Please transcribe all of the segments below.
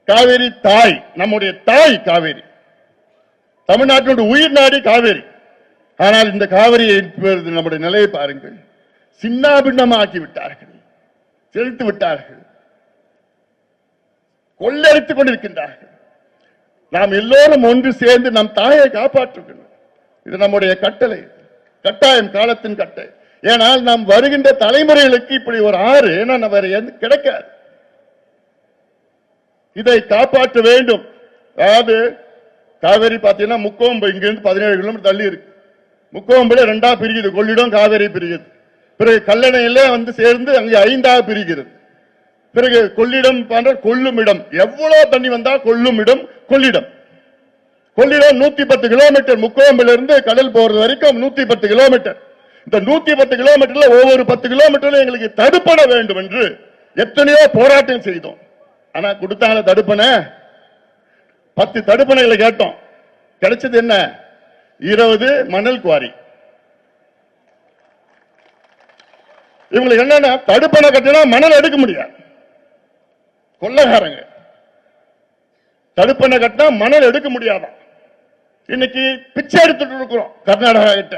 காவேரி தாய், நம்முடைய தாய் காவேரி, தமிழ்நாட்டினுடைய உயிர் நாடி காவேரி. ஆனால் இந்த காவிரியை நம்முடைய நிலையை பாருங்கள், சின்னாபின்னமாக்கி விட்டார்கள், செலுத்து விட்டார்கள், கொள்ளடித்துக் கொண்டிருக்கின்றார்கள். நாம் எல்லோரும் ஒன்று சேர்ந்து நம் தாயை காப்பாற்றுகிறோம். இது நம்முடைய கட்டளை, கட்டாயம், காலத்தின் கட்டளை. ஏனால் நாம் வருகின்ற தலைமுறைகளுக்கு இப்படி ஒரு ஆறு கிடைக்காது. இதை காப்பாற்ற வேண்டும். அதாவது காவேரி பார்த்தீங்கன்னா முக்கோம்பு இங்கிருந்து 17 கிலோமீட்டர் தள்ளி இருக்கு. முக்கோம்புல 2ஆ பிரிக்குது, கொள்ளிடம் காவேரி பிரிக்குது. பிறகு கல்லணையில சேர்ந்து அங்கே 5ஆக பிரிக்கிறது. பிறகு கொள்ளிடம் போன்ற கொள்ளும் இடம், எவ்வளவு தண்ணி வந்தா கொள்ளும் இடம் கொள்ளிடம். கொள்ளிடம் 110 கிலோமீட்டர், முக்கோம்பில இருந்து கடல் போறது வரைக்கும் 110 கிலோமீட்டர். இந்த 110 கிலோமீட்டர்ல ஒவ்வொரு 10 கிலோமீட்டர்ல எங்களுக்கு தடுப்பணை வேண்டும் என்று எத்தனையோ போராட்டம் செய்தோம். ஆனா கொடுத்தாங்க தடுப்பணை, 10 தடுப்பணைகளை கேட்டோம். கிடைச்சது என்ன? 20 மணல் குவாரி. இவங்களுக்கு என்னன்னா தடுப்பணை கட்டினா மணல் எடுக்க முடியாது, கொள்ளக்காரங்க. தடுப்பணை கட்டினா மணல் எடுக்க முடியாதான். இன்னைக்கு பிச்சை எடுத்துட்டு இருக்கிறோம் கர்நாடகா கிட்ட.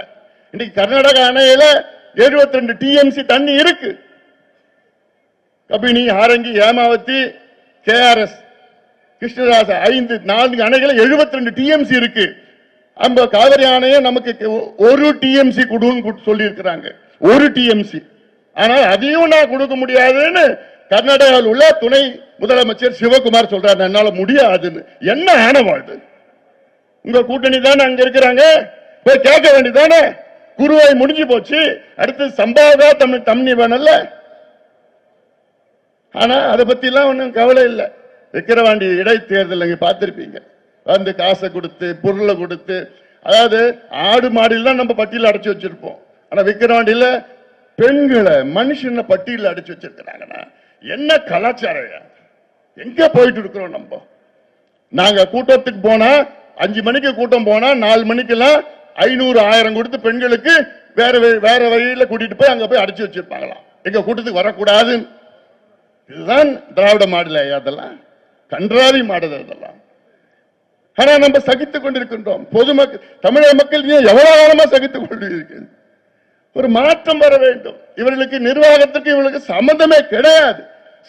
இன்னைக்கு கர்நாடகா அணையில 72 டிஎம்சி தண்ணி இருக்கு. கபினி, ஆரங்கி, ஹேமாவதி, கேஆர்எஸ், கிருஷ்ணராச 4 அணைகள் 72 டிஎம்சி இருக்கு. அந்த காவிரி ஆணையை நமக்கு 1 டிஎம்சி கொடுன்னு சொல்லி இருக்கிறாங்க, 1 டிஎம்சி. ஆனால் அதையும் நான் கொடுக்க முடியாதுன்னு கர்நாடகாவில் உள்ள துணை முதலமைச்சர் சிவகுமார் சொல்றாரு, என்னால முடியாதுன்னு. என்ன ஆனவாழ்வு? உங்க கூட்டணி தானே அங்க இருக்கிறாங்க, போய் கேட்க வேண்டியதானே. குருவாய் முடிஞ்சு போச்சு, அடுத்து சம்பாவதா தண்ணி வேணல்ல. ஆனா அதை பத்தி எல்லாம் ஒன்னும் கவலை இல்லை. விக்கிரவாண்டி இடைத்தேர்தல் நீங்க பார்த்திருப்பீங்க, வந்து காசை கொடுத்து பொருளை கொடுத்து, அதாவது ஆடு மாடியில் தான் நம்ம பட்டியல அடைச்சு வச்சிருப்போம். ஆனா விக்கிரவாண்டியில பெண்களை மனுஷனை பட்டியல அடைச்சு வச்சிருக்கிறாங்கன்னா என்ன கலாச்சாரம்? எங்க போயிட்டு இருக்கிறோம் நம்ம? நாங்க கூட்டத்துக்கு போனா 5 மணிக்கு கூட்டம் போனா 4 மணிக்கெல்லாம் 500, 1000 கொடுத்து பெண்களுக்கு வேற வழியில கூட்டிட்டு போய் அங்க போய் அடைச்சு வச்சிருப்பாங்களாம். எங்க கூட்டத்துக்கு வரக்கூடாது. இதுதான் திராவிட மாடல். அதெல்லாம் கன்றாவி மாடல் அதெல்லாம். ஆனா நம்ம சகித்துக் கொண்டிருக்கின்றோம். பொதுமக்கள், தமிழக மக்கள் எவ்வளவு காலமா சகித்துக் கொண்டிருக்கிறது. ஒரு மாற்றம் வர வேண்டும். இவர்களுக்கு நிர்வாகத்திற்கு இவர்களுக்கு சம்பந்தமே கிடையாது.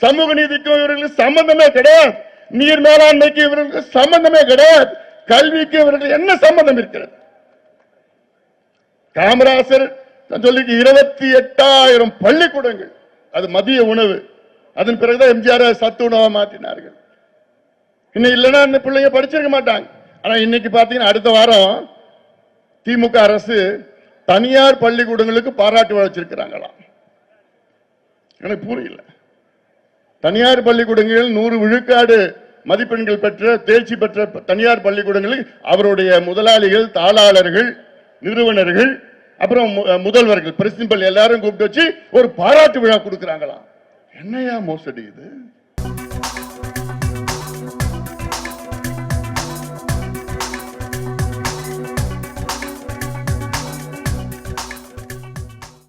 சமூக நீதிக்கும் இவர்களுக்கு சம்பந்தமே கிடையாது. நீர் மேலாண்மைக்கு இவர்களுக்கு சம்பந்தமே கிடையாது. கல்விக்கு இவர்கள் என்ன சம்பந்தம் இருக்கிறது? காமராசர் சொல்லி 28,000 பள்ளிக்கூடங்கள், அது மதிய உணவு. அதன் பிறகுதான் எம்ஜிஆர் சத்து உணவை மாற்றினார்கள். இன்னும் இல்லைன்னா அந்த பிள்ளைங்க படிச்சிருக்க மாட்டாங்க. ஆனா இன்னைக்கு பாத்தீங்கன்னா அடுத்த வாரம் திமுக அரசு தனியார் பள்ளிக்கூடங்களுக்கு பாராட்டு வச்சிருக்கிறாங்களாம். எனக்கு புரியல. தனியார் பள்ளிக்கூடங்களில் 100 விழுக்காடு மதிப்பெண்கள் பெற்ற தேர்ச்சி பெற்ற தனியார் பள்ளிக்கூடங்களில் அவருடைய முதலாளிகள், தாளாளர்கள், நிறுவனர்கள், அப்புறம் முதல்வர்கள், பிரின்சிபல் எல்லாரும் கூப்பிட்டு வச்சு ஒரு பாராட்டு விழா கொடுக்கிறாங்களாம். என்னையா மோசடி இது?